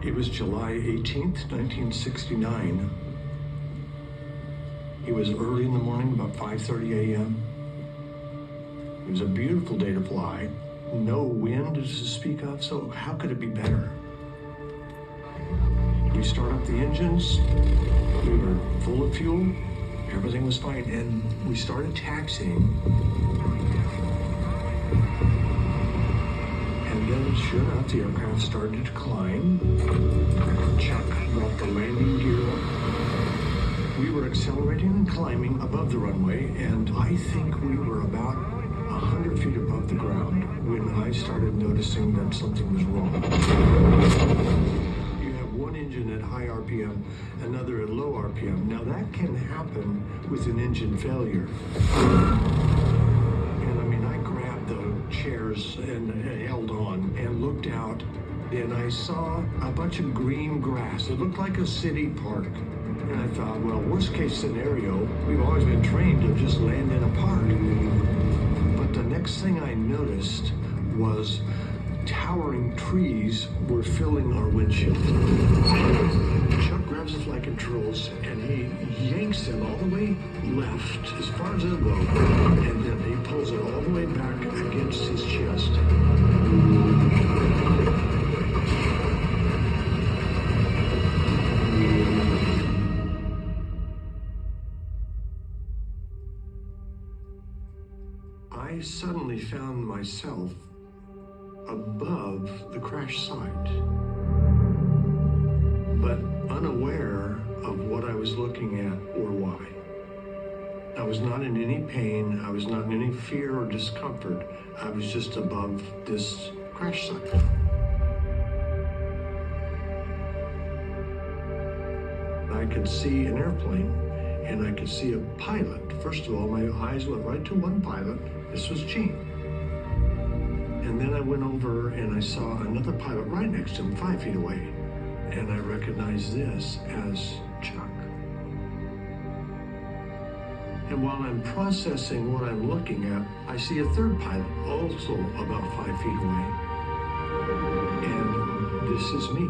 It was July 18th, 1969. It was early in the morning, about 5:30 a.m. It was a beautiful day to fly. No wind to speak of, so how could it be better? We start up the engines. We were full of fuel. Everything was fine, and we started taxiing. And then, sure enough, the aircraft started to climb. Chuck brought the landing gear up. We were accelerating and climbing above the runway, and I think we were about 100 feet above the ground when I started noticing that something was wrong. You have one engine at high RPM, another at low RPM. Now that can happen with an engine failure. And I mean, I grabbed the chairs and held on and looked out, and I saw a bunch of green grass. It looked like a city park. And I thought, well, worst case scenario, we've always been trained to just land in a park. But the next thing I noticed was towering trees were filling our windshield. Chuck grabs the flight controls and he yanks them all the way left as far as they'll go, and then he pulls it all the way back against his chest. I suddenly found myself above the crash site, but unaware of what I was looking at or why. I was not in any pain. I was not in any fear or discomfort. I was just above this crash site. I could see an airplane, and I could see a pilot. First of all, my eyes went right to one pilot. This was Gene. And then I went over and I saw another pilot right next to him, 5 feet away. And I recognized this as Chuck. And while I'm processing what I'm looking at, I see a third pilot, also about 5 feet away. And this is me.